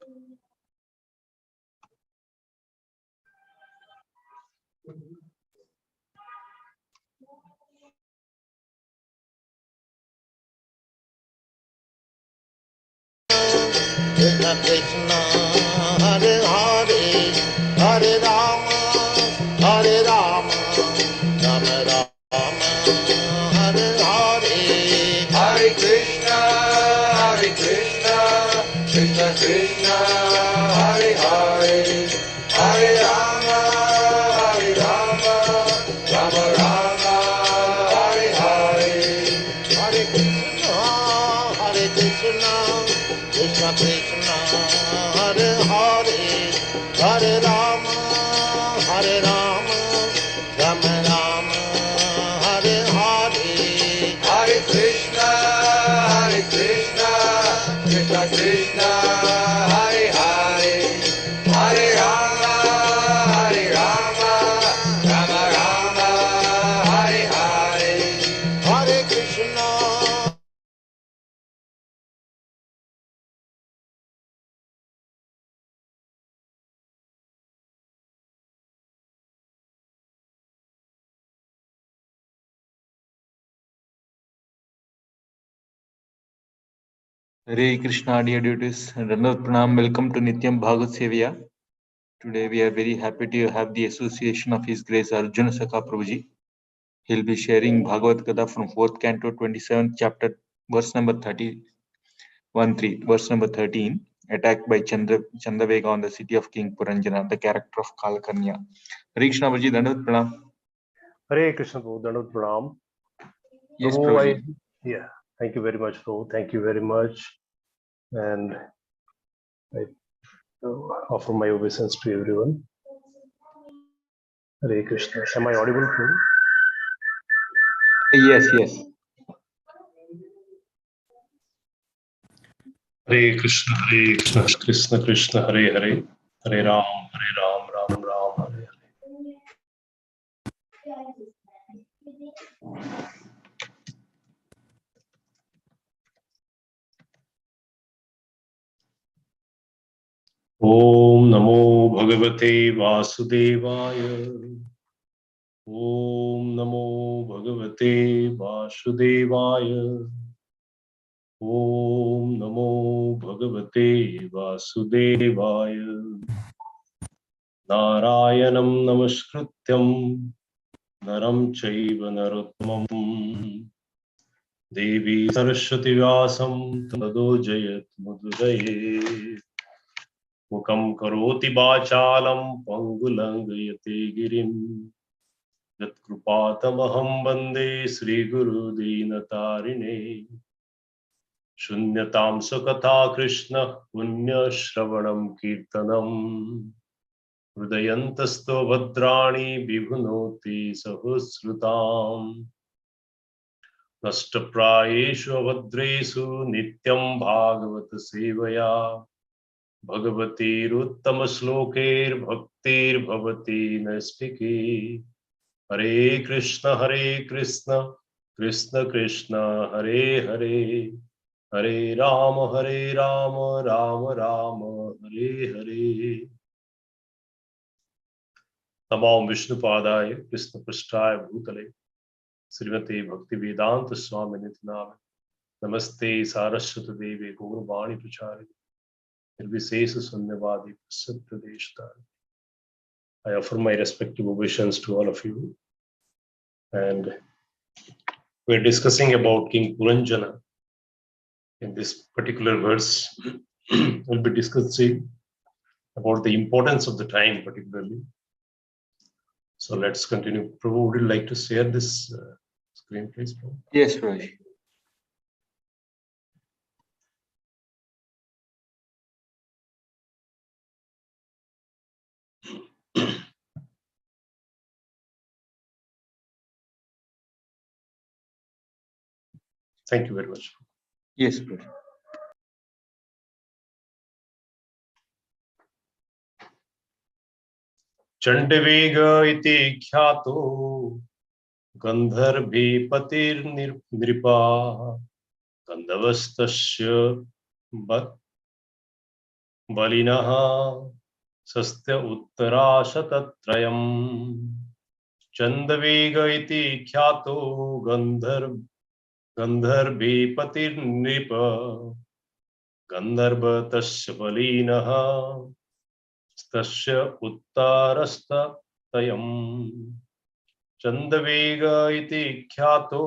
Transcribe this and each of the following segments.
Krishna Krishna Hare Hare Hare Rama Hare Rama Rama Rama Hare Hare Hare Krishna Krishna Krishna Hare Hare Hare Rama Rama Rama Hare Hare Hare Krishna Krishna Krishna Hare Hare Hare Rama Rama Rama Hare Hare Hare Krishna Krishna Krishna Hare Hare Hare Rama Rama Rama Hare Hare Hare Krishna. Hare Krishna, dear devotees, Randavat Pranam. Welcome to Nityam Bhagavad Sevaya. Today we are very happy to have the association of His Grace Arjun Sakha Prabhuji. He'll be sharing Bhagavad from 4th Canto, 27th chapter, verse number 13, attacked by Chandavega on the city of King Puranjana, the character of Kalakarnya. Hare Krishna Prabhuji, Dandavat Pranam. Hare Krishna Prabhu, Dandavat Pranam. Yes, Prabhu, Prabhuji. Thank you very much, Prabhu. Thank you very much. And I offer my obeisance to everyone. Hare Krishna. Am I audible, Prabhu? Yes. Hare Krishna, Krishna Krishna, Hare Hare, Hare Ram, Ram Ram, Hare Hare. Om Namo Bhagavate Vasudevaya. Om Namo Bhagavate Vasudevaya. Om Namo Bhagavate Vasudevaya. Narayanam Namaskrityam Naram Chaiva Narottamam Devi Saraswati Vyasam Tado Jayat Muduraye Mukam Karoti Bachalam Pangulangayate Girim Yat Krupatamaham Bande Sri Guru Dinatarine Shunyatam Sukatha Krishna Punya Shravanam Kirtanam Hrudayantasto Bhadrani Vibhunoti Sahusrutam Nashtaprayeshu Avadresu Nityam Bhagavata Sevaya Bhagavati Ruttama Slokir Bhaktir Bhavati Nastiki Hare Krishna Krishna Krishna Hare Hare Hare Rama Rama Rama Hare Hare Namam Vishnupadaya Krishna Prasthaya Bhutale Srimati Bhakti Vedanta Swami Nityam Namaste Saraswati Devi Gaurvani Prachari Nirvisesa Sunyavadi Prasad. I offer my respective obeisance to all of you. And we're discussing about King Puranjana. In this particular verse, we'll be discussing about the importance of the time particularly. So let's continue. Prabhu, would you like to share this screen, please, Prabhu? Yes, Prabhuji. Thank you very much. Yes, Prabhuji. Chandavega iti kyato Gandharvipatir nripa Gandhavastasya बलिनः सस्य उत्तराशतत्रयम् चन्दवेग इति ख्यातो गन्धर्वीपतिर्नृप गन्धर्व तस्य बलिनः तस्य उत्तरस्ततयम् चन्दवेग इति ख्यातो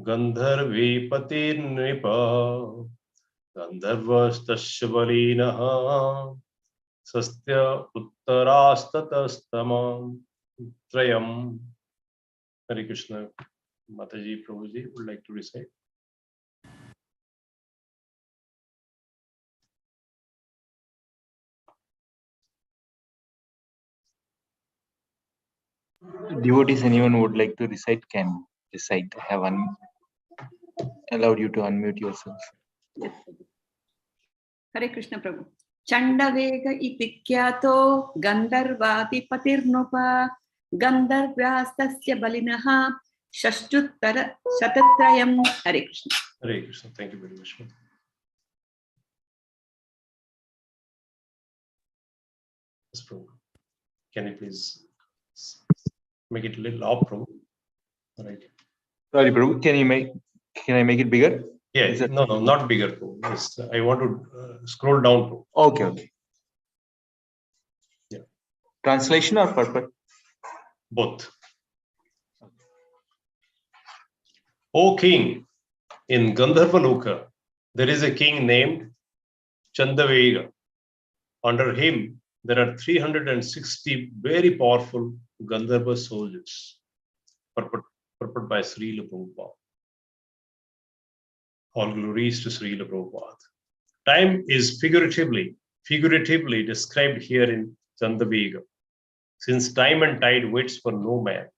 गन्धर्वीपतिर्नृप गन्धर्वस्तस्य बलिनः सस्य उत्तरास्ततस्तमम् त्रयम्. Hare Krishna. Mataji, Prabhuji would like to recite. Devotees, anyone would like to recite can recite. I have allowed you to unmute yourself. Yes. Hare Krishna Prabhu. Chandavega iti kyato gandharvadipatirnupa gandharvyastasya balinaha shashtuttara shatatrayam. Hare Krishna. Hare Krishna. Thank you very much. Yes, Prabhu. Can you please make it a little loud, Prabhu? All right. Sorry, Prabhu. Can I make it bigger? Yeah. No, not bigger, Prabhu. Yes, I want to scroll down, Prabhu. Okay. Yeah. Translation or purport? Both. O king, in Gandharva Loka, there is a king named Chandavega. Under him, there are 360 very powerful Gandharva soldiers. Purport by Srila Prabhupada. All glories to Srila Prabhupada. Time is figuratively described here in Chandavega. Since time and tide waits for no man,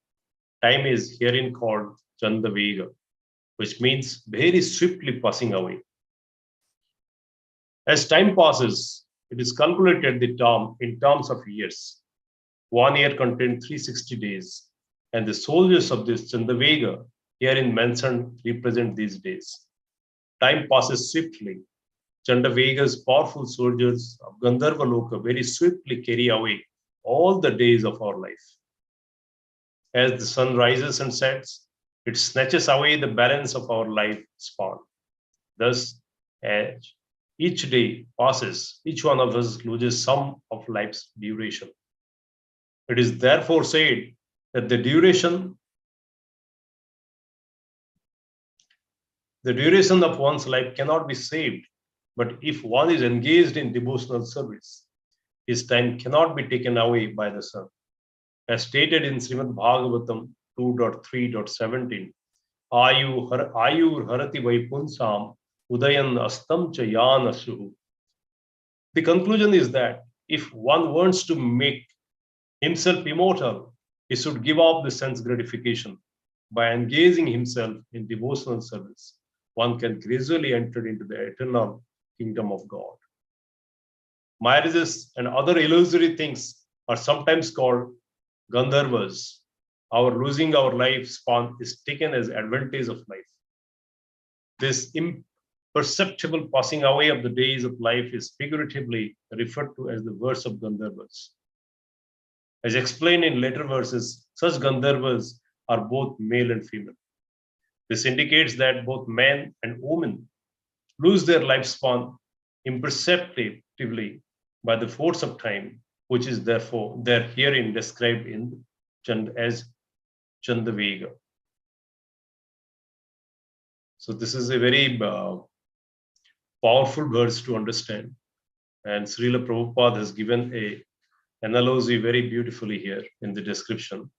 time is herein called Chandavega, which means very swiftly passing away. As time passes, it is calculated the term in terms of years. 1 year contains 360 days, and the soldiers of this Chandavega herein mentioned represent these days. Time passes swiftly. Chandavega's powerful soldiers of Gandharva Loka very swiftly carry away all the days of our life. As the sun rises and sets, it snatches away the balance of our life span. Thus, as each day passes, each one of us loses some of life's duration. It is therefore said that the duration of one's life cannot be saved, but if one is engaged in devotional service, his time cannot be taken away by the sun. As stated in Srimad Bhagavatam 2.3.17, Ayur harati vaipunsam udayan astam cha yan asuhu. The conclusion is that if one wants to make himself immortal, he should give up the sense gratification. By engaging himself in devotional service, one can gradually enter into the eternal kingdom of God. Marriages and other illusory things are sometimes called Gandharvas. Our losing our lifespan is taken as advantage of life. This imperceptible passing away of the days of life is figuratively referred to as the verse of Gandharvas. As explained in later verses, such Gandharvas are both male and female. This indicates that both men and women lose their lifespan imperceptibly by the force of time, which is therefore there herein described as Chandavega. So this is a very powerful verse to understand, and Srila Prabhupada has given a analogy very beautifully here in the description.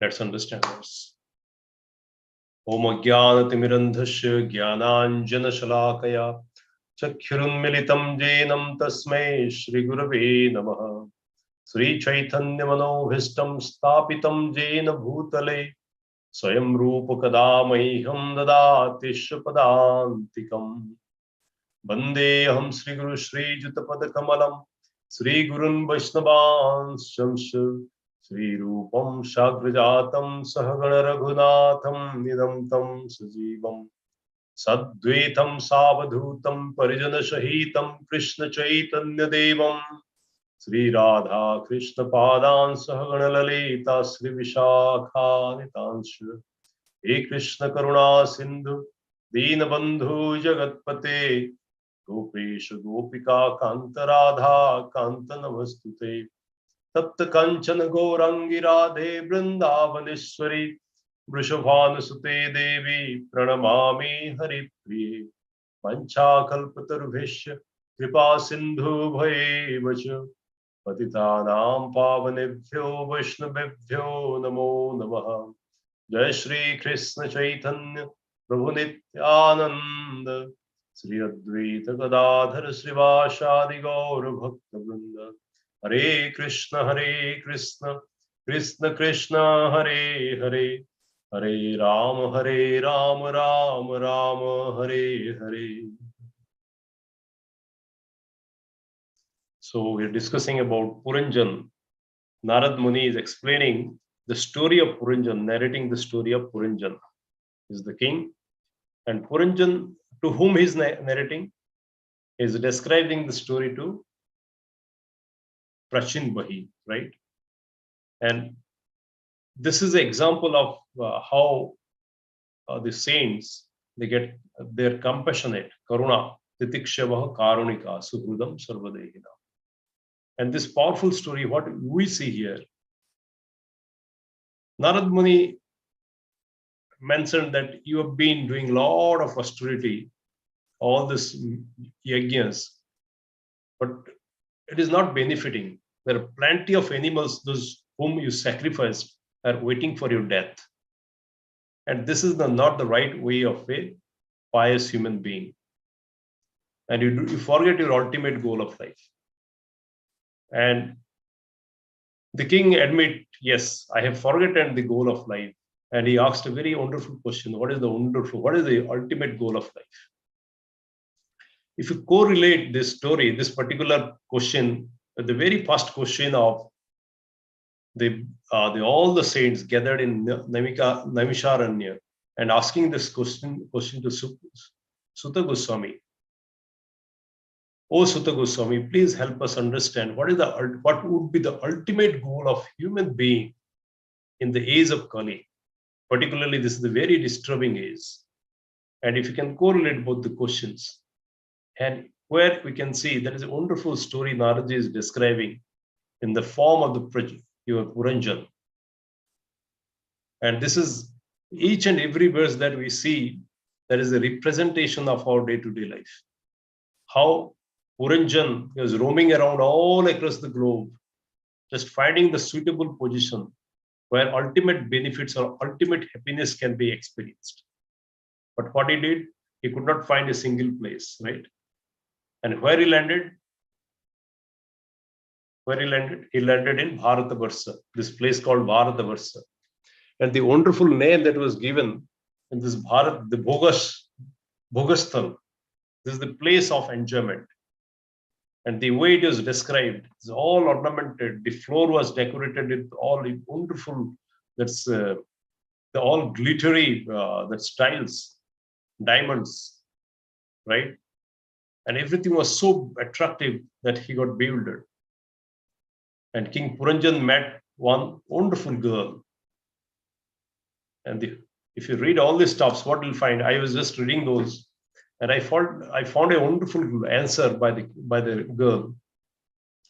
Let's understand this. Om Ajnanatimirandhasya Jnananjana Shalakaya Chakshurunmilitam Jenam Tasmai Shri Gurave Namaha Sri Chaitanya Manobhishtam Stapitam Jena Bhutale Swayam Rupa Kadamaiham Dadati Shapadantikam Bandeham Sri Guru Sri Jutapada Kamalam Sri Gurun Vaishnavans Shamsha Sri Rupam Shagrajatam Sahagana Raghunatham Nidam Tam Sajivam Sadvaitam Savadhutam Parijana Shahitam Krishna Chaitanya Devam Sri Radha Krishna Padan Sahagana Lalita Sri Vishakha Nitanshu He Krishna Karuna Sindhu Deenabandhu Jagatpate Gopesha Gopika Kanta Radha Kanta Namastute Tapta Kanchana Gourangi Radhe Vrindavaneshwari Vrishabhanusute Devi Pranamami Haripriye Panchakalpatarubhishya Kripa Sindhu Bhayevacha Patitanam Pavanebhyo Vaishnavebhyo Namo Namaha Jai Shri Krishna Chaitanya Prabhu Nityananda Sri Advaita Gadadhar Srivashadi Gaura Bhakta Vrinda Hare Krishna Krishna Krishna Hare Hare Hare Ram Ram Ram Hare Hare. So we're discussing about Puranjan. Narad Muni is explaining the story of Puranjan, narrating the story of Puranjan. He is the king, and Puranjan, to whom he is narrating, is describing the story to Prachin Bahi, right? And this is an example of how the saints, they get their compassionate, karuna, titikshavaha karunika, suhrudam sarvadehina. And this powerful story, what we see here, Narad Muni mentioned that you have been doing a lot of austerity, all this yajnas, but it is not benefiting. There are plenty of animals, those whom you sacrificed, are waiting for your death. And this is not the right way of a pious human being. And you forget your ultimate goal of life. And the king admit, yes, I have forgotten the goal of life. And he asked a very wonderful question. What is the ultimate goal of life? If you correlate this story, this particular question, with the very first question of all the saints gathered in Naimisharanya and asking this question to Sutta Goswami. Oh Sutta Goswami, please help us understand what would be the ultimate goal of human being in the age of Kali. Particularly, this is the very disturbing age. And if you can correlate both the questions, and where we can see there is a wonderful story Naraji is describing in the form of the Puranjan. And this is each and every verse that we see, that is a representation of our day-to-day life. How Puranjan is roaming around all across the globe, just finding the suitable position where ultimate benefits or ultimate happiness can be experienced. But what he did, he could not find a single place, right? And where he landed? He landed in Bharatavarsa, this place called Bharatavarsa. And the wonderful name that was given in this Bharat, the Bhogasthal, this is the place of enjoyment. And the way it is described is all ornamented. The floor was decorated with all wonderful, the all glittery, tiles, diamonds, right? And everything was so attractive that he got bewildered. And King Puranjan met one wonderful girl. And if you read all these stuffs, what you'll find, I was just reading those, and I found a wonderful answer by the girl.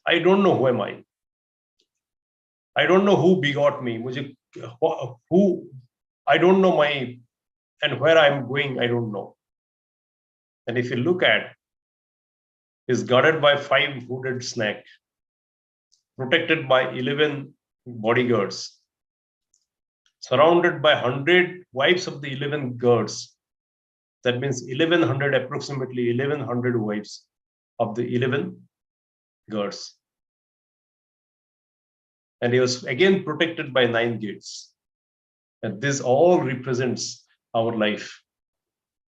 I don't know who am I. I don't know who begot me. I don't know and where I'm going, I don't know. And if you look at, is guarded by 5 hooded snakes, protected by 11 bodyguards, surrounded by 100 wives of the 11 guards. That means 1100, approximately 1100 wives of the 11 guards. And he was again protected by 9 gates. And this all represents our life.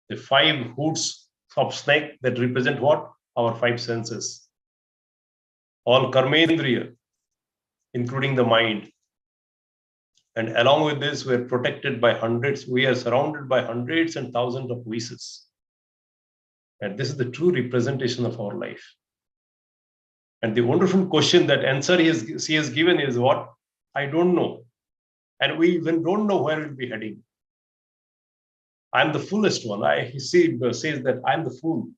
The 5 hoods of snake that represent what? Our 5 senses. All karmendriya, including the mind. And along with this, we're protected by hundreds. We are surrounded by hundreds and thousands of voices. And this is the true representation of our life. And the wonderful question that answer she has given is what? I don't know. And we even don't know where we'll be heading. I'm the foolest one. She says that I'm the fool.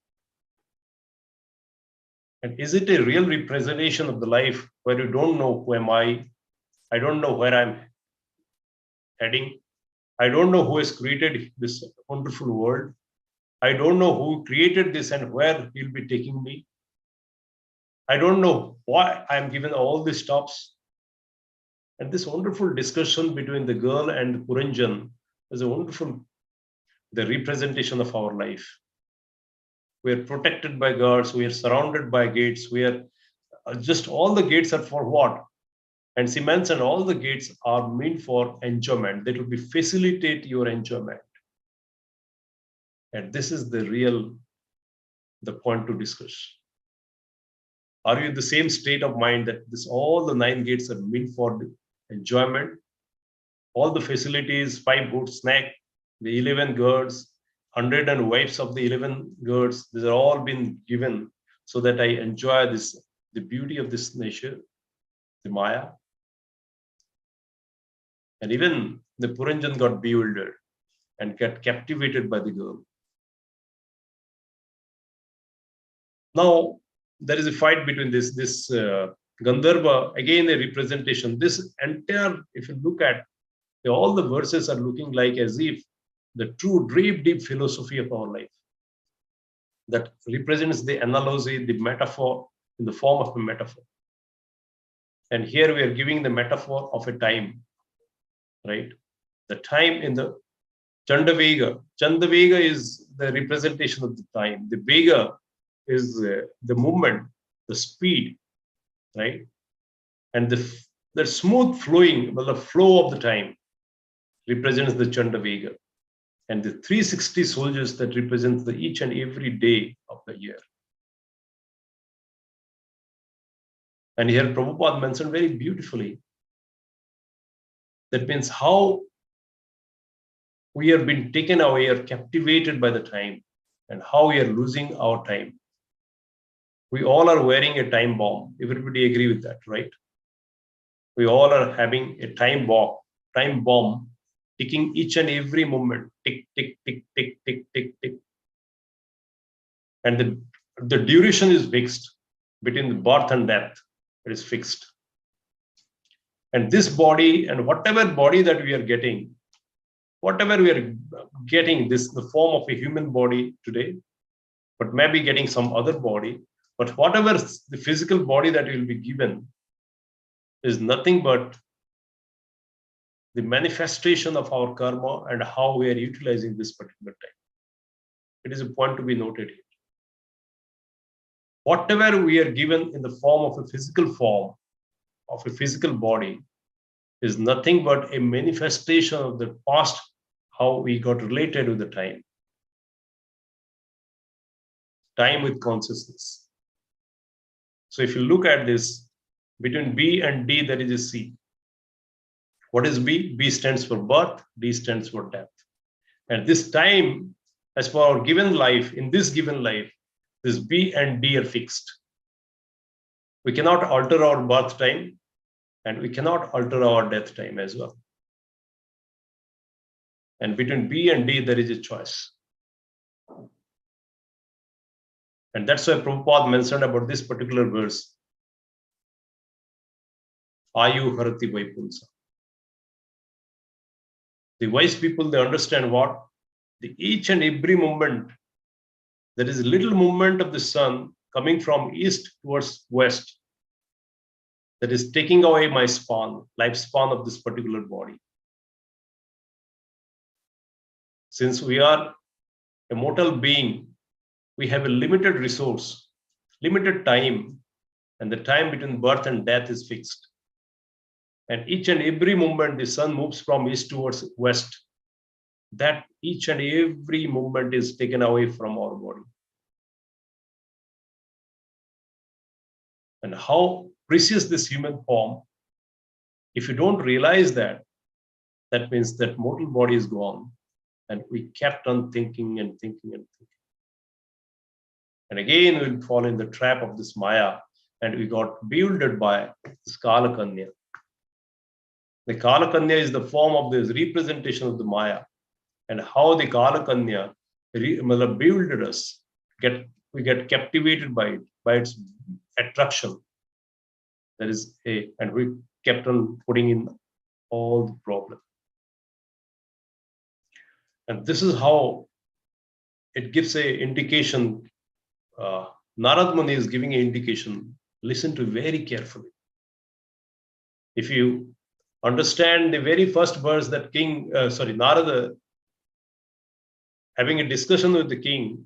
And is it a real representation of the life where you don't know who am I? I don't know where I'm heading. I don't know who has created this wonderful world. I don't know who created this and where he'll be taking me. I don't know why I'm given all these stops. And this wonderful discussion between the girl and Puranjan is a wonderful the representation of our life. We are protected by guards. We are surrounded by gates. We are just all the gates are for what? And she mentioned all the gates are meant for enjoyment. That will be facilitate your enjoyment. And this is the point to discuss. Are you in the same state of mind that all the 9 gates are meant for enjoyment? All the facilities, 5 good snack, the 11 girls, 100 and wives of the 11 girls, these are all been given so that I enjoy the beauty of this nature, the Maya. And even the Puranjan got bewildered and got captivated by the girl. Now, there is a fight between this Gandharva, again a representation. This entire, if you look at, all the verses are looking like as if the true deep philosophy of our life that represents the analogy, the metaphor in the form of a metaphor. And here we are giving the metaphor of a time, right? The time in the Chandavega. Chandavega is the representation of the time. The Vega is the movement, the speed, right? And the smooth flowing, well, the flow of the time represents the Chandavega. And the 360 soldiers that represents the each and every day of the year. And here Prabhupada mentioned very beautifully. That means how we are being taken away or captivated by the time and how we are losing our time. We all are wearing a time bomb. Everybody agree with that, right? We all are having a time bomb, ticking each and every moment, tick, tick, tick, tick, tick, tick, tick. And the duration is fixed between the birth and death. It is fixed. And this body and whatever body that we are getting, this the form of a human body today, but maybe getting some other body, but whatever the physical body that will be given is nothing but the manifestation of our karma and how we are utilizing this particular time. It is a point to be noted here. Whatever we are given in the form of a physical form, of a physical body, is nothing but a manifestation of the past, how we got related with the time. Time with consciousness. So if you look at this, between B and D, there is a C. What is B? B stands for birth, D stands for death. And this time, as for our given life, in this given life, this B and D are fixed. We cannot alter our birth time and we cannot alter our death time as well. And between B and D, there is a choice. And that's why Prabhupada mentioned about this particular verse. Ayu Harati Vaipulsa. The wise people, they understand what? Each and every moment, there is a little movement of the sun coming from east towards west that is taking away my lifespan of this particular body. Since we are a mortal being, we have a limited resource, limited time, and the time between birth and death is fixed. And each and every moment the sun moves from east towards west, that each and every moment is taken away from our body. And how precious this human form, if you don't realize that, That means that mortal body is gone, and we kept on thinking and thinking and thinking. And again, we'll fall in the trap of this Maya, and we got bewildered by this Kalakanya. The Kalakanya is the form of this representation of the Maya, and how the Kalakanya bewildered us. We get captivated by its attraction. That is and we kept on putting in all the problem. And this is how it gives an indication. Narad Muni is giving an indication. Listen to very carefully. If you understand the very first verse that Narada having a discussion with the king,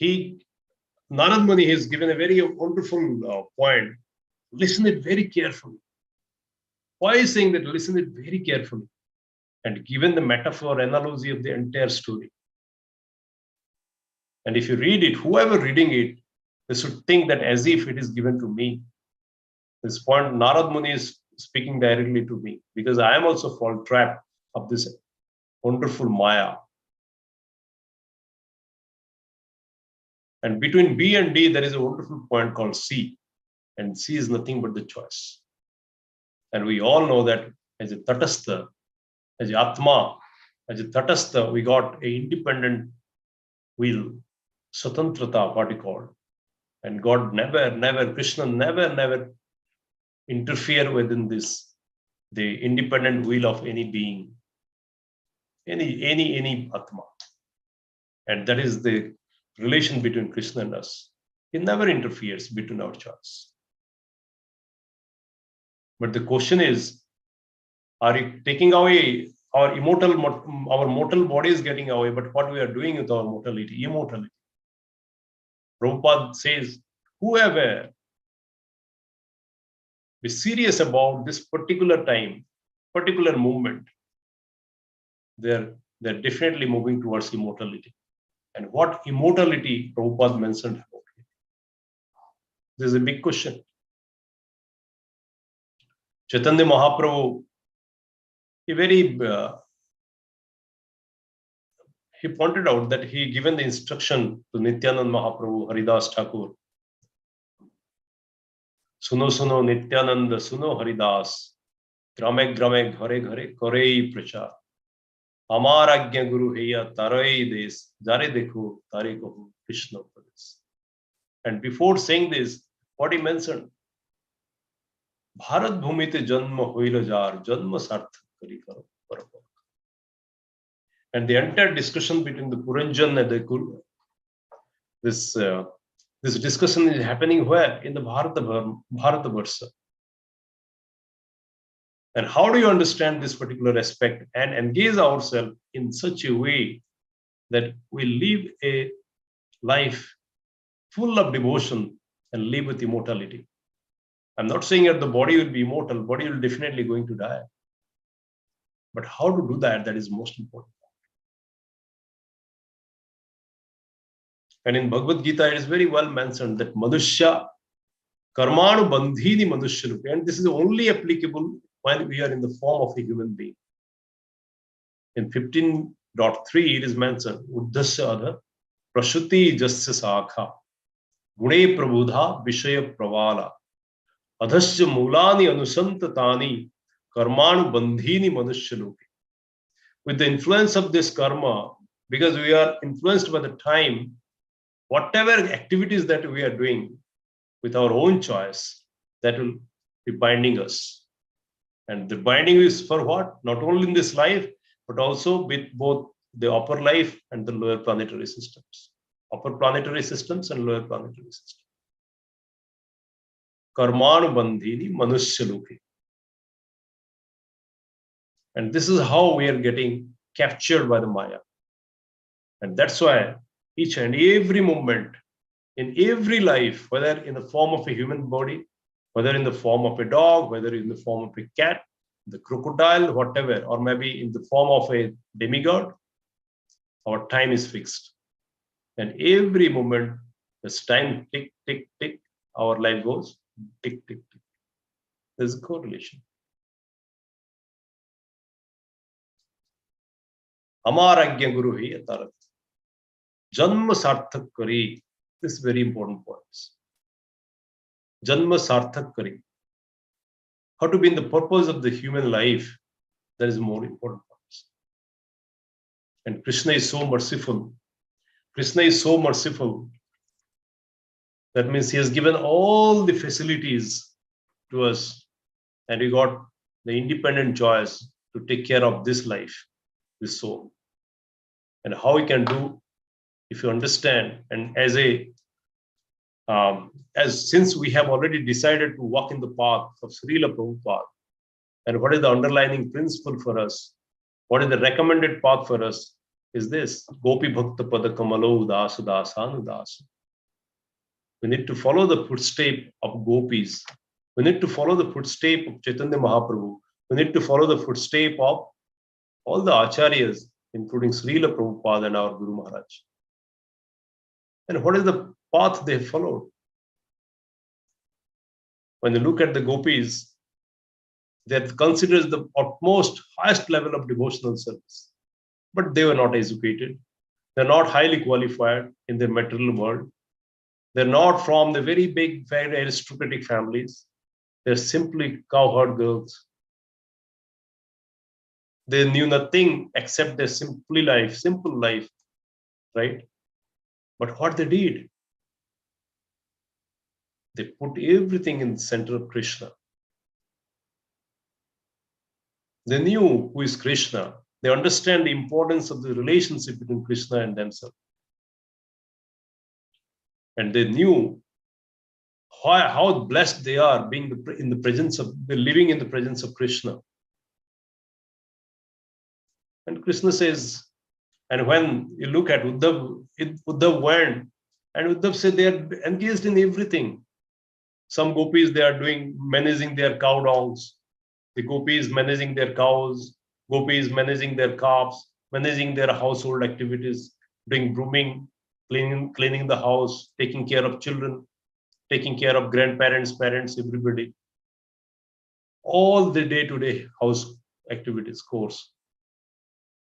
Narad Muni has given a very wonderful point. Listen it very carefully. Why is saying that? Listen it very carefully, and given the metaphor analogy of the entire story. And if you read it, whoever reading it, they should think that as if it is given to me. This point, Narad Muni is speaking directly to me, because I am also fall trap of this wonderful Maya. And between B and D, there is a wonderful point called C. And C is nothing but the choice. And we all know that as a Tatastha, as a Atma, as a Tatastha, we got an independent will, Swatantrata, what he called. And God never, Krishna never interfere within this, the independent will of any being, any Atma. And that is the relation between Krishna and us. He never interferes between our choice. But the question is, are you taking away our mortal body is getting away, but what we are doing with our immortality? Prabhupada says, whoever is serious about this particular time, particular moment, they're definitely moving towards immortality. And what immortality Prabhupada mentioned about it? This is a big question. Chaitanya Mahaprabhu, he pointed out that he given the instruction to Nityanand Mahaprabhu, Haridas Thakur. Suno suno Nityananda, suno Haridas, grame grame ghare ghare korei prachar. Amar agya guru heya tarai des, jare dekho tare kahu Krishna Upadesh. And before saying this, what he mentioned, Bharat Bhumite Janma Hoila Jar, Janma Sarthak Kari Karo Parapara. And the entire discussion between the Puranjan and the Kuru, this discussion is happening where? In the Bharata Varsha. And how do you understand this particular aspect and engage ourselves in such a way that we live a life full of devotion and live with immortality? I'm not saying that the body will be immortal, body will definitely going to die. But how to do that, that is most important. And in Bhagavad Gita, it is very well mentioned that Manushya Karmanu Bandhini Manushyarupi, and this is only applicable when we are in the form of a human being. In 15.3, it is mentioned, Uddhasya Adha Prashuti Jasya Sakha Gune Prabudha Vishaya Pravala Adhasya Mulani Anusantatani Karmanu Bandhini Manushyarupi. With the influence of this karma, because we are influenced by the time, whatever activities that we are doing with our own choice, that will be binding us. And the binding is for what? Not only in this life, but also with both the upper life and the lower planetary systems. Upper planetary systems and lower planetary systems. Karmanu bandhini manushyaluki. And this is how we are getting captured by the Maya. And that's why each and every moment, in every life, whether in the form of a human body, whether in the form of a dog, whether in the form of a cat, the crocodile, whatever, or maybe in the form of a demigod, our time is fixed. And every moment, as time tick, tick, tick, our life goes tick, tick, tick. There's a correlation. Amaragya Guru hi atarat. Janma sarthak kari. This is very important points. Janma sarthak kari. How to be in the purpose of the human life. That is more important points. And Krishna is so merciful. Krishna is so merciful. That means he has given all the facilities to us, and we got the independent choice to take care of this life, this soul. And how we can do, if you understand, and as since we have already decided to walk in the path of Srila Prabhupada, and what is the underlying principle for us, what is the recommended path for us, is this: Gopi Bhakta Pada Kamalo Udasa Dasanu Dasa. We need to follow the footstep of gopis. We need to follow the footstep of Chaitanya Mahaprabhu. We need to follow the footstep of all the acharyas, including Srila Prabhupada and our Guru Maharaj. And what is the path they followed? When you look at the gopis, that considers the utmost highest level of devotional service. But they were not educated. They're not highly qualified in the material world. They're not from the very big, very aristocratic families. They're simply cowherd girls. They knew nothing except their simple life, right? But what they did, they put everything in the center of Krishna. They knew who is Krishna. They understand the importance of the relationship between Krishna and themselves. And they knew how blessed they are being in the presence of, living in the presence of Krishna. And Krishna says, and when you look at Uddhav went, and Uddhav said they are engaged in everything. Some gopis, they are managing their cow dongs. The gopis managing their cows, gopis managing their calves, managing their household activities, doing grooming, cleaning the house, taking care of children, taking care of grandparents, parents, everybody. All the day-to-day house activities, course.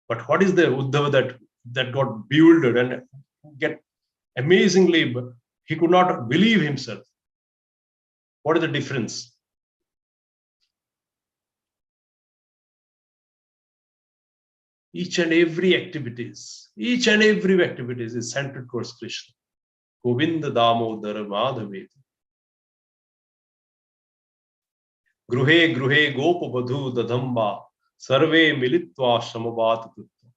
But what is the Uddhava that got bewildered and get amazingly, he could not believe himself. What is the difference? Each and every activities is centered towards Krishna. Govinda Damodara Madhaveti. Gruhe Gruhe Gopa Badhu Dadamba Sarve Militva Shamavat Kutta.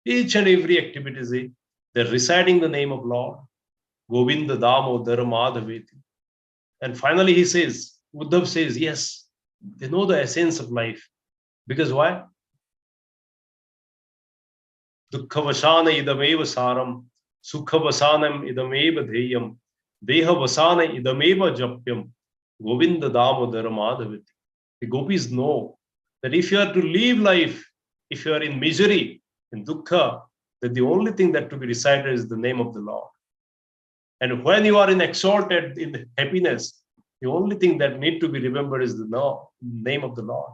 Each and every activity, they're reciting the name of Lord, Govinda Damodara Madhaveti. And finally he says, Uddhav says, yes, they know the essence of life. Because why? Dukkhavasana idameva saram, Sukkhavasanam idameva dheyam, Dehavasana idameva japyam, Govinda Damodara Madhaveti. The gopis know that if you are to live life, if you are in misery, in dukkha, that the only thing that to be recited is the name of the Lord. And when you are in exalted in happiness, the only thing that need to be remembered is the name of the Lord.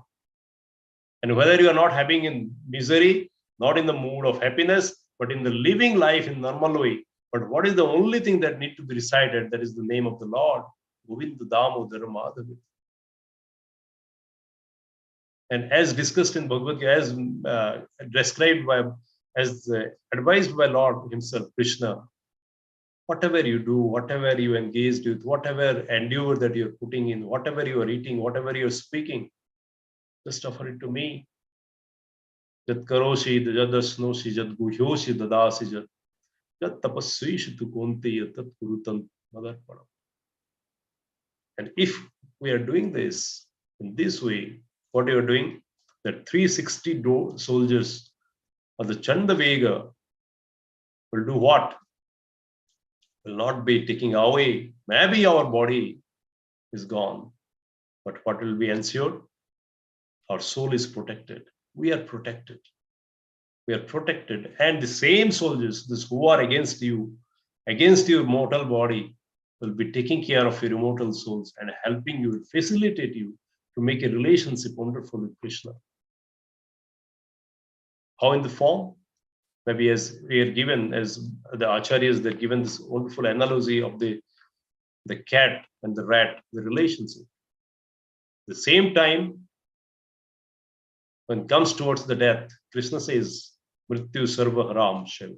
And whether you are not having in misery, not in the mood of happiness, but in the living life in normal way. But what is the only thing that need to be recited? That is the name of the Lord. Govinda Damodara Madhaveti. And as discussed in Bhagavata, as described by, as advised by Lord himself, Krishna, whatever you do, whatever you engaged with, whatever endeavor that you're putting in, whatever you are eating, whatever you're speaking, just offer it to me. Jat karoshi, jat asnoshi, jat guhyoshi, dadasi, jat tapasvishi tu konti, tat kurutan madarpanam. And if we are doing this in this way, what you are doing, that 360 soldiers of the Chandavega will do what? Will not be taking away. Maybe our body is gone, but what will be ensured? Our soul is protected. We are protected. We are protected. And the same soldiers, those who are against you, against your mortal body, will be taking care of your immortal souls and helping you, facilitate you to make a relationship wonderful with Krishna. How in the form? Maybe as we are given, as the acharyas, they're given this wonderful analogy of the cat and the rat, the relationship. The same time, when it comes towards the death, Krishna says, Mrityu sarva haram shel.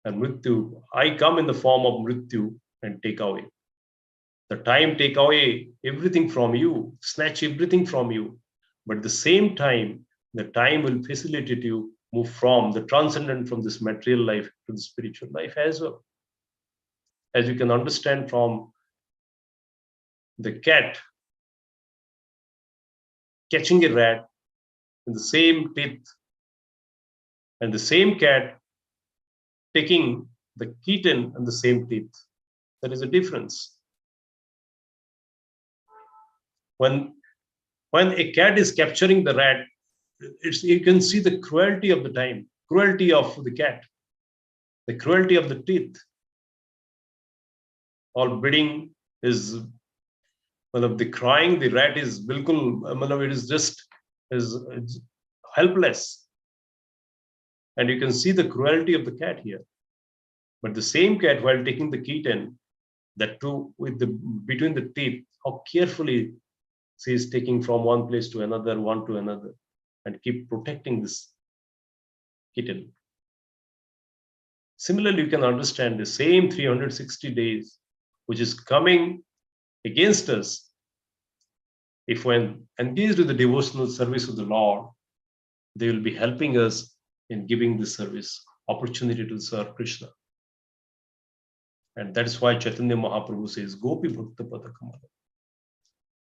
And Mrityu, I come in the form of Mrityu and take away. The time take away everything from you, snatch everything from you. But at the same time, the time will facilitate you move from the transcendent, from this material life to the spiritual life as well. As you can understand from the cat catching a rat in the same teeth, and the same cat taking the kitten in the same teeth. There is a difference. When a cat is capturing the rat, you can see the cruelty of the time, cruelty of the cat, the cruelty of the teeth. All breeding is, well, the crying, the rat is bilkul, it is just is helpless. And you can see the cruelty of the cat here. But the same cat, while taking the kitten, that too with the between the teeth, how carefully she is taking from one place to another, one to another, and keep protecting this kitten. Similarly, you can understand the same 360 days, which is coming against us. If when engaged with the devotional service of the Lord, they will be helping us in giving this service, opportunity to serve Krishna. And that is why Chaitanya Mahaprabhu says, Gopi Bhakta Pada Kamala.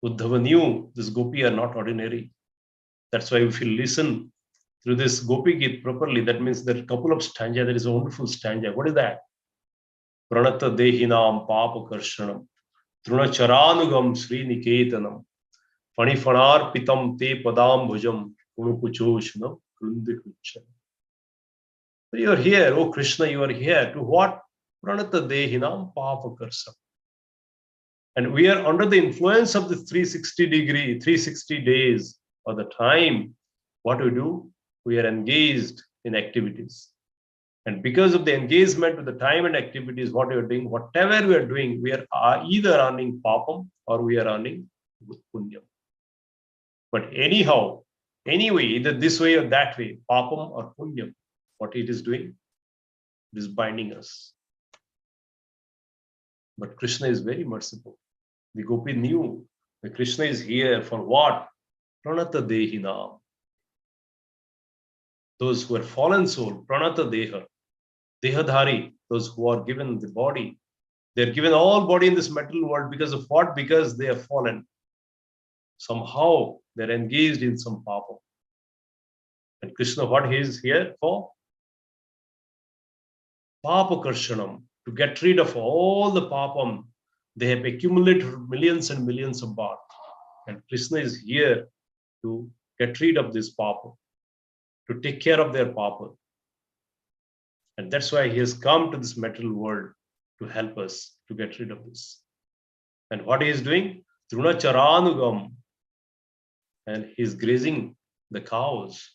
Uddhava knew this Gopi are not ordinary. That's why if you listen through this Gopi Git properly, that means there are a couple of stanza. There is a wonderful stanza. What is that? Pranata Dehinam Papa Karshanam Trunacharanugam Sri Niketanam Panifanar Pitam Te Padam Bhujam Unukuchoshnam Krundikuchan. You are here, oh Krishna, you are here. To what? Pranata Dehinam Papa Karsam. And we are under the influence of the 360 days of the time. What do? We are engaged in activities. And because of the engagement with the time and activities, what we are doing, whatever we are doing, we are either earning papam or we are earning punyam. But anyhow, anyway, either this way or that way, papam or punyam, what it is doing, it is binding us. But Krishna is very merciful. The Gopi knew that Krishna is here for what? Pranata Dehinam. Those who are fallen soul, Pranata Deha, Dehadhari, those who are given the body. They are given all body in this material world because of what? Because they are fallen. Somehow they are engaged in some papa. And Krishna, what he is here for? Papa Karshanam, to get rid of all the papam. They have accumulated millions and millions of baht. And Krishna is here to get rid of this papa, to take care of their papa. And that's why he has come to this material world to help us to get rid of this. And what he is doing? Trunacharanugam. And he is grazing the cows,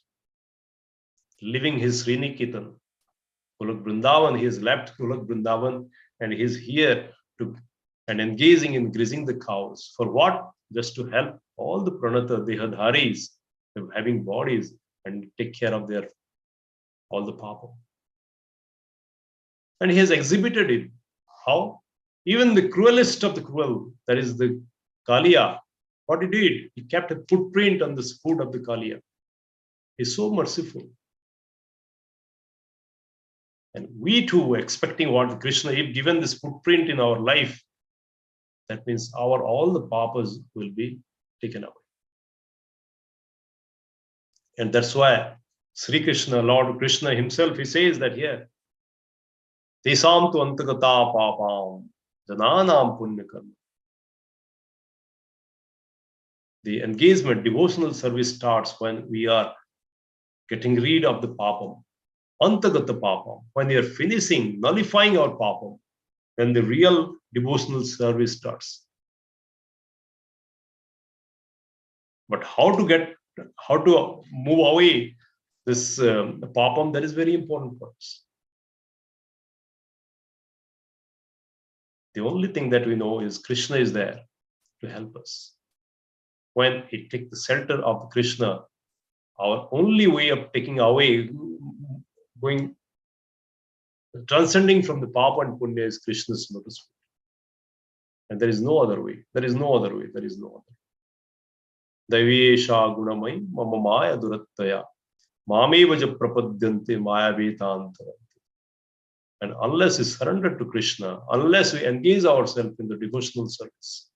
living his Sriniketan. Golok Vrindavan, he has left Golok Vrindavan and he is here to and engaging in grazing the cows. For what? Just to help all the Pranata Dehadharis having bodies and take care of their all the papa. And he has exhibited it. How? Even the cruelest of the cruel, that is the Kaliya, what he did, he kept a footprint on this food of the Kaliya. He's so merciful. And we too were expecting what Krishna, if given this footprint in our life, that means all the papas will be taken away. And that's why Sri Krishna, Lord Krishna himself, he says that here, Tesam tu antagata papam jananam punyakarma. The engagement, devotional service starts when we are getting rid of the papam, antagata papam, when we are finishing, nullifying our papam, then the real devotional service starts. But how to move away this papam that is very important for us. The only thing that we know is Krishna is there to help us. When we take the shelter of Krishna, our only way of taking away, going, transcending from the papa and punya is Krishna's lotus feet. And there is no other way. There is no other way. There is no other. Daivesha gunamai mama maya durattaya mamevaja prapadyante maya vetantara. And unless we surrender to Krishna, unless we engage ourselves in the devotional service,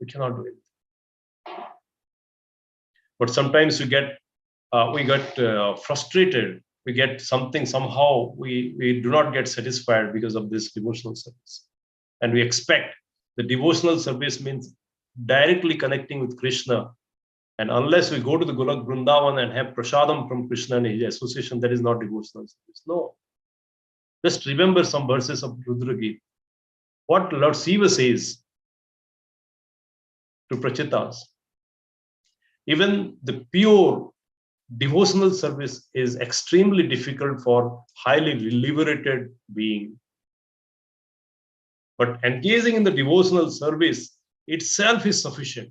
we cannot do it. But sometimes we get frustrated. We get something, somehow we do not get satisfied because of this devotional service. And we expect the devotional service means directly connecting with Krishna. And unless we go to the Golok Vrindavan and have prasadam from Krishna and his association, that is not devotional service. No. Just remember some verses of Rudra Gita. What Lord Shiva says to Prachitas. Even the pure devotional service is extremely difficult for highly liberated being. But engaging in the devotional service itself is sufficient.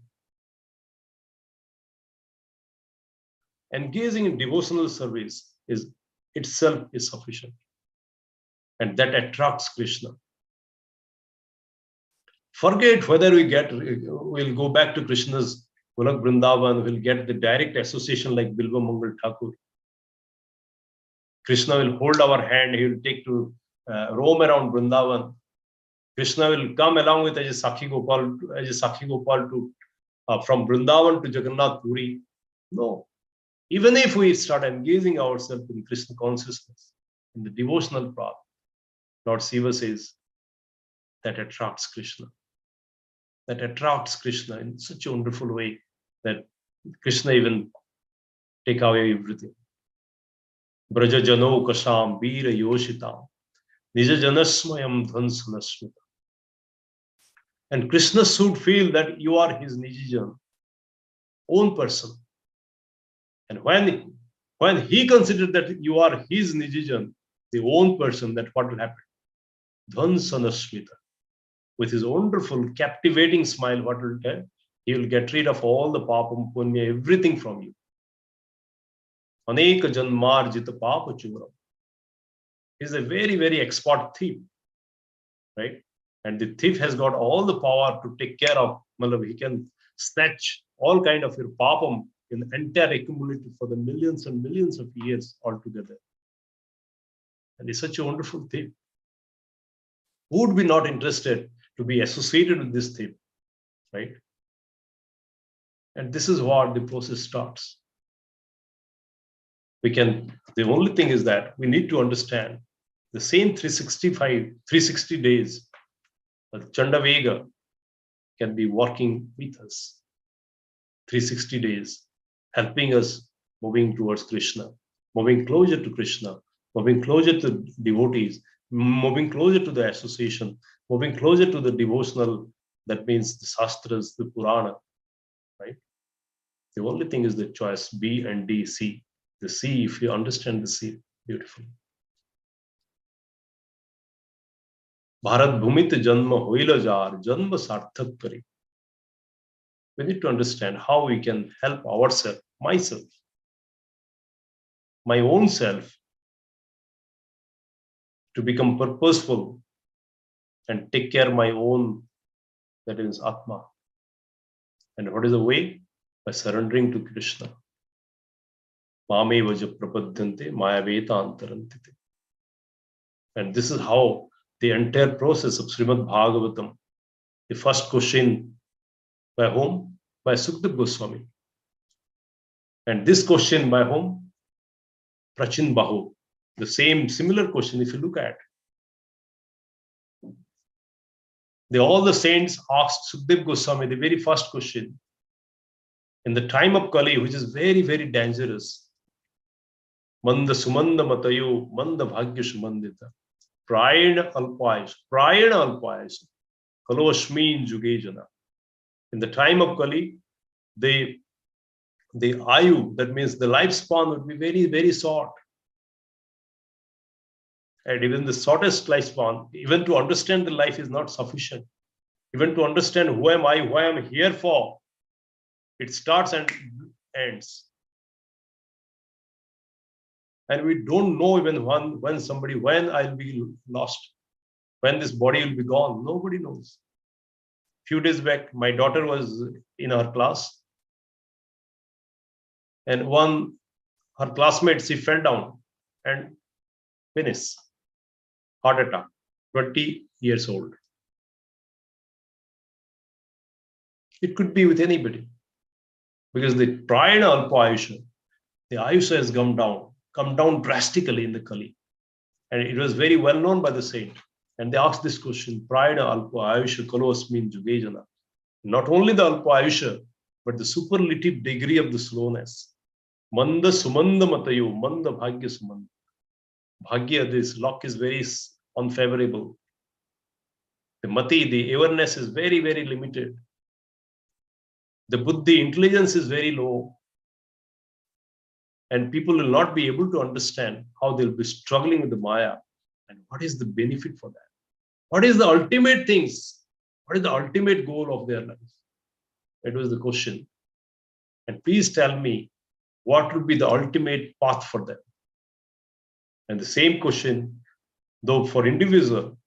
Engaging in devotional service itself is sufficient. And that attracts Krishna. Forget whether we'll go back to Krishna's Golok Vrindavan, we'll get the direct association like Bilva Mangal Thakur. Krishna will hold our hand, he will take to roam around Vrindavan. Krishna will come along with as a Sakhi Gopal to from Vrindavan to Jagannath Puri. No. Even if we start engaging ourselves in Krishna consciousness, in the devotional path, Lord Shiva says that attracts Krishna. That attracts Krishna in such a wonderful way that Krishna even take away everything. Braja Jano Kasham Veera Yoshitam Nija Janasmayam Dhansanasmita. And Krishna should feel that you are his Nijijan, own person. And when he considered that you are his Nijijan, the own person, that what will happen? Dhansanasmita. With his wonderful, captivating smile, what will get? He will get rid of all the papam, punya, everything from you. Aneka janmarjita papa churam. He's a very, very expert thief, right? And the thief has got all the power to take care of, he can snatch all kind of your papam in the entire accumulated for the millions and millions of years altogether. And he's such a wonderful thief. Who would be not interested to be associated with this thing, right? And this is what the process starts. The only thing is that we need to understand the same 360 days that Chandavega can be working with us. 360 days, helping us moving towards Krishna, moving closer to Krishna, moving closer to devotees, moving closer to the association, moving closer to the devotional, that means the Shastras, the Purana, right? The only thing is the choice B and D, C. The C, if you understand the C, beautiful. Bharat Bhumit Janma Hoila Jar, Janma Sarthak Kari. We need to understand how we can help ourselves, myself, my own self, to become purposeful and take care of my own, that is Atma. And what is the way? By surrendering to Krishna. Mame vaja prapadyante maya vetantarantite. And this is how the entire process of Srimad Bhagavatam, the first question by whom? By Sukdev Goswami. And this question by whom? Prachin Bahu. The same similar question, if you look at. All the saints asked Sukdev Goswami the very first question. In the time of Kali, which is very, very dangerous. Manda Sumanda Matayo, Manda Bhagya Sumandita. Prayana Alpayas, Kaloshmin Jugejana. In the time of Kali, the the ayu, that means the lifespan, would be very, very short. And even the shortest lifespan, even to understand the life is not sufficient. Even to understand who am I, who I am here for, it starts and ends. And we don't know even when I'll be lost, when this body will be gone. Nobody knows. Few days back, my daughter was in her class, and her classmate, she fell down and finished, heart attack, 20 years old. It could be with anybody, because the pride alpa ayusha, the ayusha has come down drastically in the Kali. And it was very well known by the saint. And they asked this question, pride alpa ayusha kalosmin jugejana. Not only the alpa ayusha, but the superlative degree of the slowness. Manda sumanda matayo, manda bhagya sumanda. Bhagya, this luck is very unfavorable. The mati, the awareness is very, very limited. The buddhi, intelligence is very low. And people will not be able to understand how they'll be struggling with the Maya. And what is the benefit for that? What is the ultimate things? What is the ultimate goal of their life? That was the question. And please tell me, what would be the ultimate path for them? And the same question, though for individual,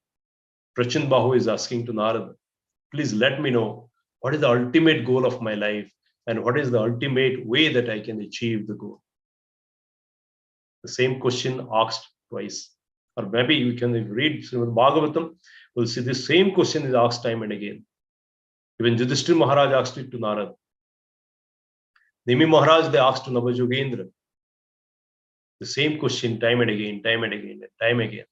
Prachin Bahu is asking to Narada, please let me know what is the ultimate goal of my life and what is the ultimate way that I can achieve the goal. The same question asked twice. Or maybe you can read Srimad Bhagavatam, we'll see the same question is asked time and again. Even Yudhishthira Maharaj asked it to Narada. Nimi Maharaj, they asked to Navajogendra. The same question time and again, time and again, and time again.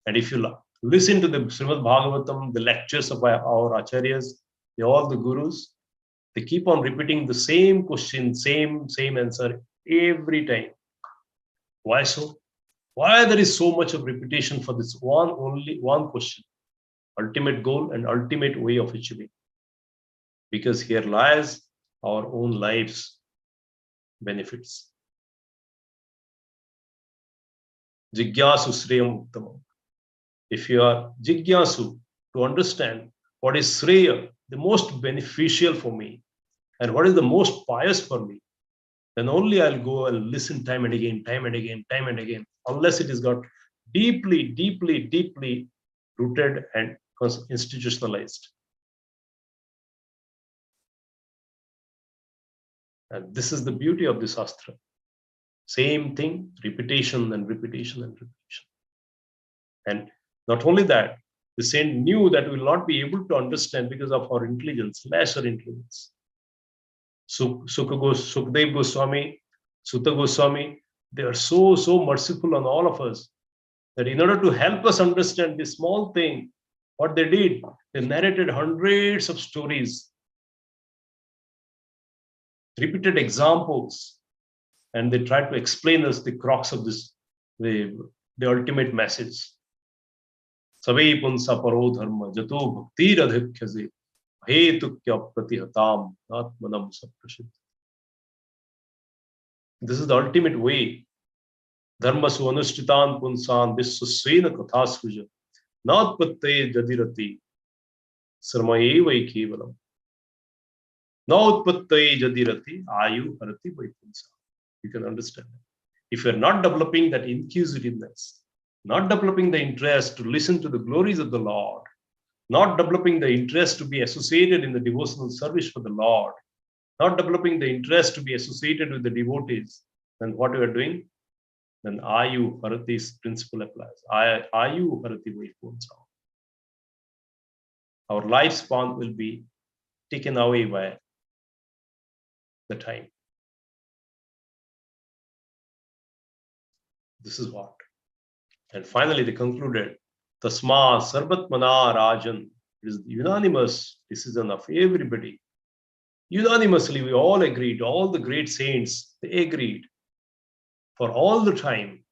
And if you listen to the Srimad Bhagavatam, the lectures of our acharyas, all the gurus, they keep on repeating the same question, same answer every time. Why so? Why there is so much of repetition for this only one question? Ultimate goal and ultimate way of achieving. Because here lies our own lives benefits. Jigyasu Shreyam Uttamam. If you are Jigyasu, to understand what is Shreya, the most beneficial for me, and what is the most pious for me, then only I'll go and listen time and again, time and again, time and again, unless it is got deeply, deeply, deeply rooted and institutionalized. And this is the beauty of this Astra. Same thing, repetition and repetition and repetition. And not only that, the saint knew that we will not be able to understand because of our intelligence, lesser intelligence. Sukdev Goswami, Sutta Goswami, they are so merciful on all of us that in order to help us understand this small thing, what they did, they narrated hundreds of stories, repeated examples, and they tried to explain us the crux of this, the ultimate message. Savai punsa paro dharma jato bhakti radhikyaze hetukya pratihatam atmanam saprashit. This is the ultimate way. Dharma su anushtitan punsan visvasvena kathasruja nautpatte jadirati sarmaye vai kevalam nautpatte jadirati ayu harati vai punsa. You can understand that. If you're not developing that inquisitiveness, not developing the interest to listen to the glories of the Lord, not developing the interest to be associated in the devotional service for the Lord, not developing the interest to be associated with the devotees, then what you are doing? Then Ayu Harati's principle applies. Ayu Harati Vaikunsa. Our lifespan will be taken away by the time. This is what. And finally, they concluded, Tasma Sarvatmana Rajan. It is the unanimous decision of everybody. Unanimously, we all agreed, all the great saints, they agreed for all the time.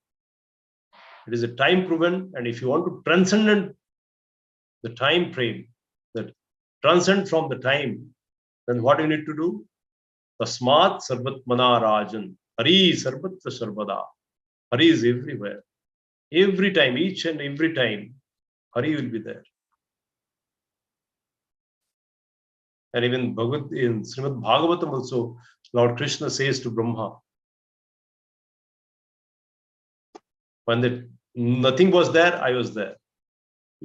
It is a time proven, and if you want to transcend the time frame, that transcend from the time, then what you need to do? Tasmat Sarvatmana Rajan. Hari Sarvatra Sarvada. Hari is everywhere. Every time, each and every time, Hari will be there. And even in Srimad Bhagavatam also, Lord Krishna says to Brahma, when nothing was there, I was there.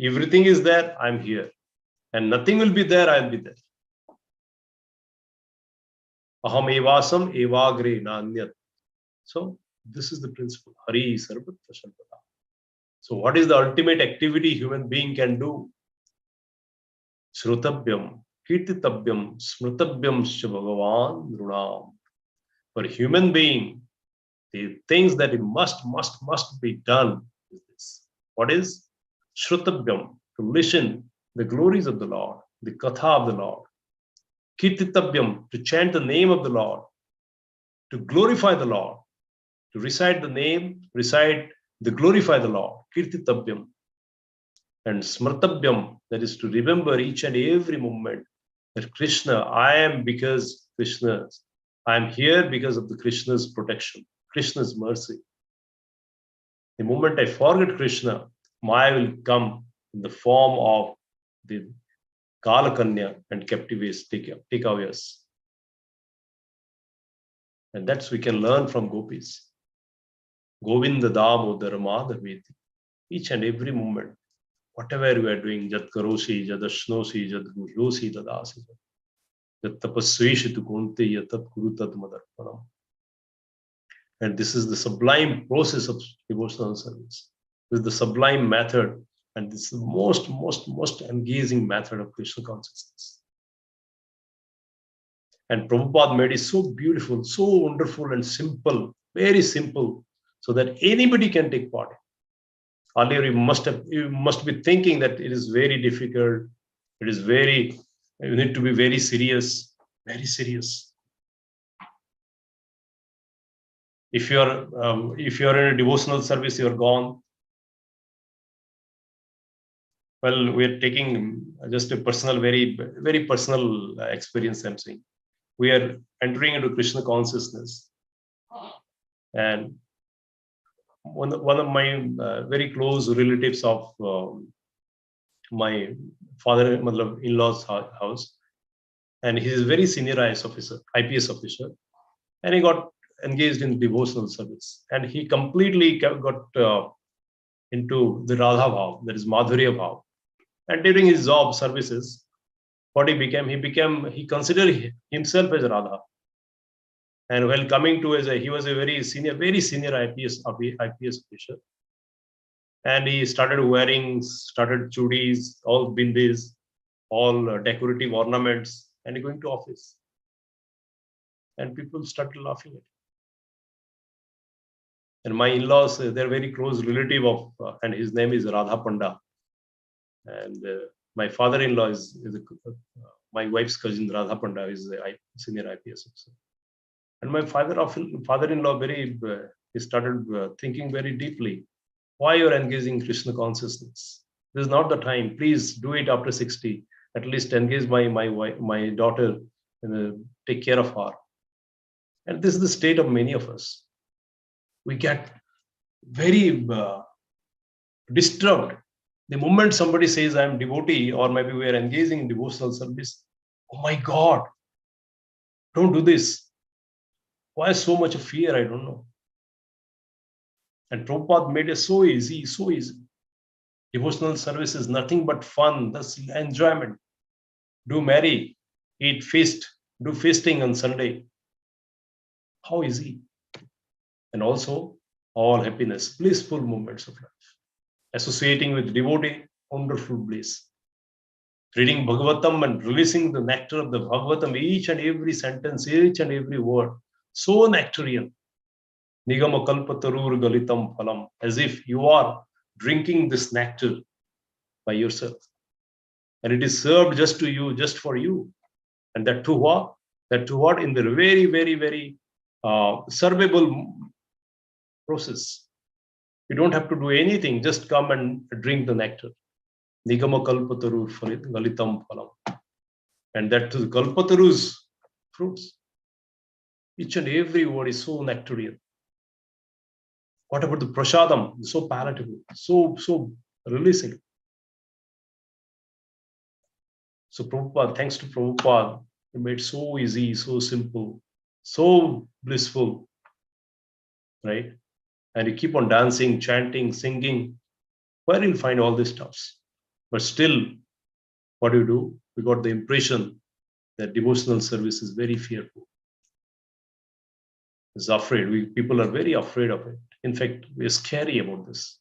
Everything is there, I'm here. And nothing will be there, I'll be there. Aham evasam evagre nanyat. So this is the principle. Hari Sarvatra Sarvada. So what is the ultimate activity human being can do? Shrutabyam, Kirtitabyam, Smrutabyam Scha Bhagavan Runam. For human being, the things that must be done is this. What is? Shrutabyam, to listen the glories of the Lord, the Katha of the Lord. Kirtitabyam, to chant the name of the Lord, to glorify the Lord, to recite the name, glorify the Lord. Kirtitabyam. And Smrtabyam, that is to remember each and every moment that Krishna, I am because Krishna, I am here because of the Krishna's protection, Krishna's mercy. The moment I forget Krishna, Maya will come in the form of the Kalakanya and captivates, take away us. And that's we can learn from gopis. Govinda Damodara Madhaveti. Each and every moment, whatever we are doing, Jat Karosi, Jat Ashnosi, Jat Guryosi, Dadasi, Jat Tapasveshi tu Kunte, Yatat Kurutat Madarpanam. And this is the sublime process of devotional service. This is the sublime method, and this is the most engaging method of Krishna consciousness. And Prabhupada made it so beautiful, so wonderful and simple, very simple, so that anybody can take part. Earlier, you must be thinking that it is very difficult. It is you need to be very serious, very serious. If you are in a devotional service, you are gone. Well, we are taking just a personal, very personal experience. I'm saying we are entering into Krishna consciousness, and one of my very close relatives of my father-in-law's house, and he is a very senior IPS officer, and he got engaged in devotional service, and he completely got into the Radha Bhav, that is Madhurya Bhav. And during his job services, what he considered himself as Radha. And while coming to he was a very senior IPS officer. And he started wearing chudis, all bindis, all decorative ornaments, and going to office. And people started laughing at him. And my in-laws, they're very close relative of, and his name is Radha Panda. And my father-in-law is my wife's cousin, Radha Panda, is a senior IPS officer. And my father-in-law he started thinking very deeply, why you're engaging Krishna consciousness? This is not the time. Please do it after 60. At least engage my daughter and take care of her. And this is the state of many of us. We get very disturbed the moment somebody says I'm devotee, or maybe we are engaging in devotional service. Oh my God, don't do this. Why so much of fear? I don't know. And Prabhupada made it so easy, so easy. Devotional service is nothing but fun, that's enjoyment. Do marry, eat feast, do feasting on Sunday. How easy. And also all happiness, blissful moments of life. Associating with devotee, wonderful bliss. Reading Bhagavatam and releasing the nectar of the Bhagavatam, each and every sentence, each and every word, so nectarian. Nigama kalpatarur galitam phalam, as if you are drinking this nectar by yourself. And it is served just to you, just for you. And that to what? That to what? In the very servable process. You don't have to do anything, just come and drink the nectar. Nigama kalpatarur galitam phalam. And that to the kalpataru's fruits. Each and every word is so nectarian. What about the prasadam? So palatable, so releasing. So Prabhupada, thanks to Prabhupada, he made so easy, so simple, so blissful, right? And you keep on dancing, chanting, singing. Where you'll find all these stuffs? But still, what do? We got the impression that devotional service is very fearful. It's afraid. People are very afraid of it. In fact, we're scary about this.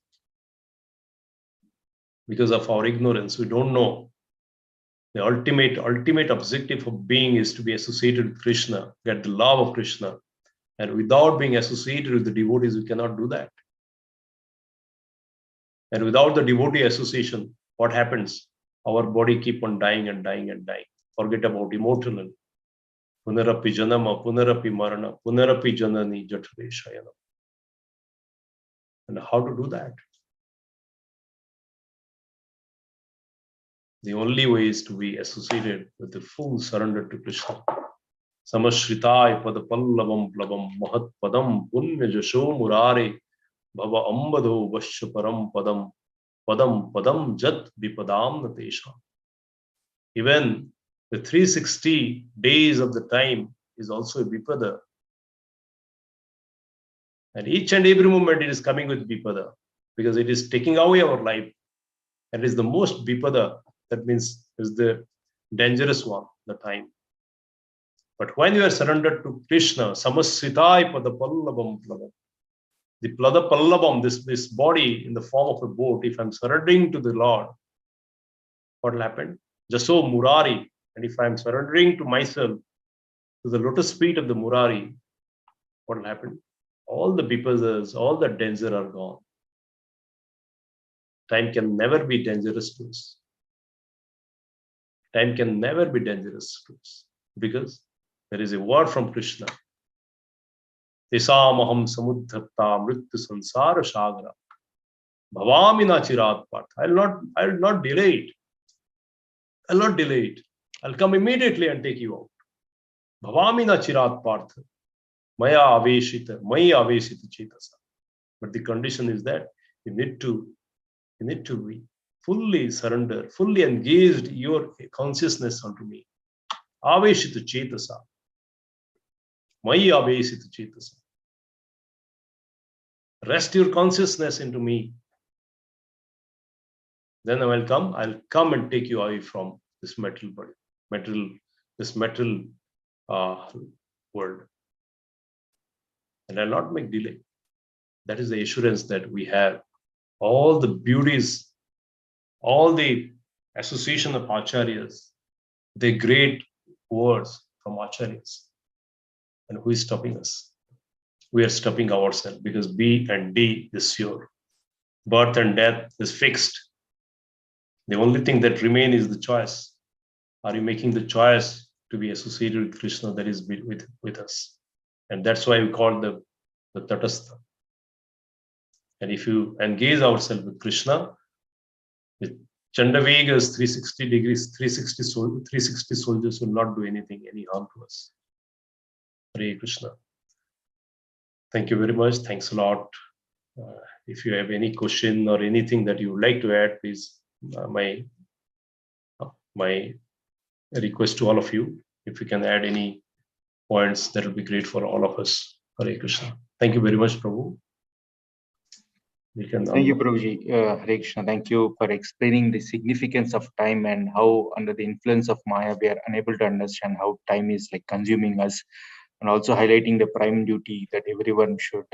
Because of our ignorance, we don't know. The ultimate objective of being is to be associated with Krishna, get the love of Krishna. And without being associated with the devotees, we cannot do that. And without the devotee association, what happens? Our body keep on dying and dying and dying. Forget about immortal. Punarapi janama, punarapi marana, punarapi janani jatare shayana. And how to do that? The only way is to be associated with the full surrender to Krishna. Samashritai padapallavam plabam mahat padam punya jasho murare bhava ambado vashaparam padam padam padam jat vipadam natesha. Even the 360 days of the time is also a vipada. And each and every moment it is coming with vipada because it is taking away our life. And it is the most vipada, that means is the dangerous one, the time. But when you are surrendered to Krishna, samasritai padapallavam plabam. The pallabam, this body in the form of a boat, if I'm surrendering to the Lord, what will happen? Jaso murari. And if I'm surrendering to myself, to the lotus feet of the Murari, what will happen? All the bipadas, all the danger are gone. Time can never be dangerous to us. Time can never be dangerous to us because there is a word from Krishna. Tesamaham samudhatta mrityu sansara shagara bhavami nachirat part. I'll not delay it. I'll not delay it. I'll come immediately and take you out. Bhavami nachirat partha. Maya aveshita chetasa. But the condition is that you need to be fully surrendered, fully engaged your consciousness onto me. Aveshita chetasa. Maya aveshita chetasa. Rest your consciousness into me. Then I'll come and take you away from this metal body, this metal world. And I'll not make delay. That is the assurance that we have. All the beauties, all the association of acharyas, the great words from acharyas. And who is stopping us? We are stopping ourselves because B and D is sure. Birth and death is fixed. The only thing that remains is the choice. Are you making the choice to be associated with Krishna that is with us? And that's why we call the Tatastha. And if you engage ourselves with Krishna, with Chandavega's 360 degrees, 360 soldiers will not do any harm to us. Hare Krishna. Thank you very much. Thanks a lot. If you have any question or anything that you would like to add, please, my request to all of you, if you can add any points, that will be great for all of us. Hare Krishna. Thank you very much, Prabhu. Thank you, Prabhuji. Hare Krishna. Thank you for explaining the significance of time and how, under the influence of Maya, we are unable to understand how time is like consuming us, and also highlighting the prime duty that everyone should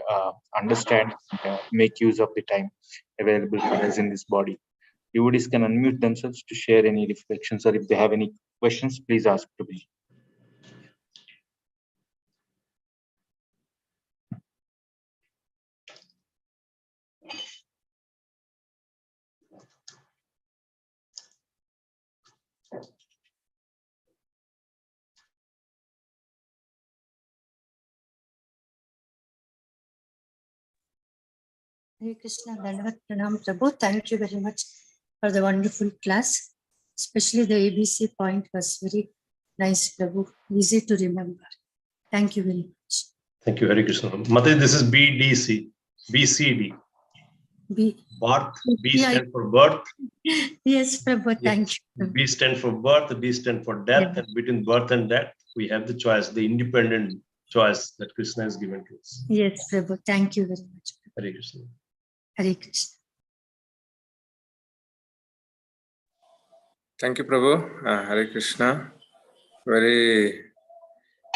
understand and make use of the time available for us in this body. Devotees can unmute themselves to share any reflections, or if they have any questions, please ask Prabhuji. Hare Krishna, Dandavat Pranam Prabhu. Thank you very much for the wonderful class. Especially the ABC point was very nice, Prabhu. Easy to remember. Thank you very much. Thank you, Hare Krishna. Mataji, this is BDC, BCD. Birth, B Yeah. stand for birth. Yes, Prabhu, thank you. B stand for birth, D stand for death, and between birth and death, we have the choice, the independent choice that Krishna has given to us. Yes, Prabhu, thank you very much. Hare Krishna. Hare Krishna. Thank you, Prabhu. Hare Krishna. Very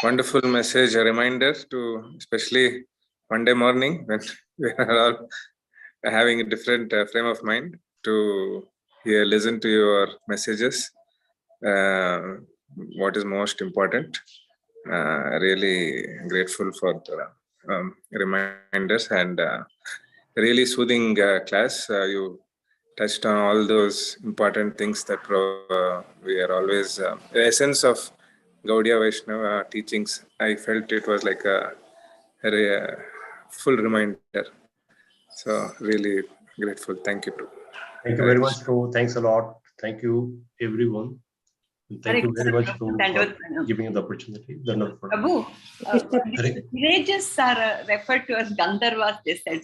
wonderful message, a reminder to especially Monday morning when we are all having a different frame of mind to listen to your messages. What is most important. Really grateful for the reminders and really soothing class. You touched on all those important things that we are always the essence of Gaudiya Vaishnava teachings. I felt it was like a full reminder. So really grateful. Thank you, Prabhu. Thank you very much, Prabhu. Thanks a lot. Thank you, everyone. And thank you very much, Prabhu, for giving the opportunity. Prabhu, mirages are referred to as Gandharvas, they said.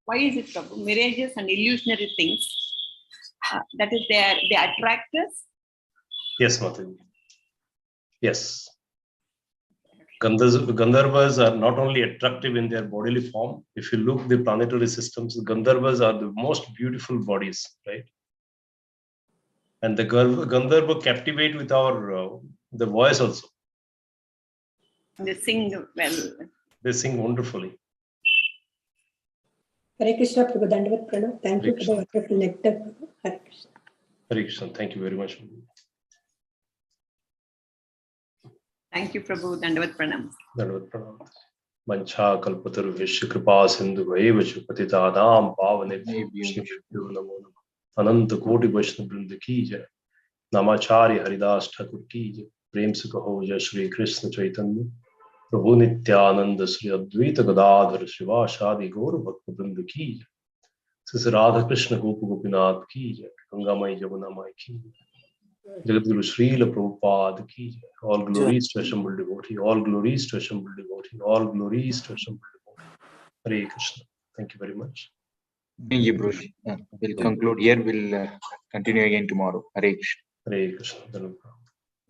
Why is it, Prabhu? Mirages and illusionary things. That is, they attract us? Yes, Mataji. Yes. Gandharvas are not only attractive in their bodily form. If you look the planetary systems, Gandharvas are the most beautiful bodies, right? And the Gandharva captivate with our the voice also. They sing well. They sing wonderfully. Hare Krishna, Prabhu, Dandavat Pranam. Thank you for the wonderful nectar, Prabhu. Hare Krishna. Hare Krishna. Thank you very much. Thank you, Prabhu. Dandavat Pranam. Dandavat Pranam. Mancha kalpataru vishya kripa sindhu vaevachu patitadam pavanebhyo namo namo. Ananta koti vaishnav vrinda ki jai. Namachari Haridas Thakur ki jai. Prem se kaho jai Shri Krishna Chaitanya Prabhu Nityananda Shri Advaita Gadadhar Shiva Shadi Gaur Bhakta Vrinda ki jai. Sri Radha Krishna Gopa Gopinath ki jai. Ganga Mai Jamuna Mai ki jai. Jagat Guru Srila Prabhupada ki jai. All glories to assembled devotee. All glories to assembled devotee. All glories to assembled devotee. Hare Krishna. Thank you very much. Thank you, Bruce. We'll conclude here. We'll continue again tomorrow. Hare Krishna. Hare Krishna.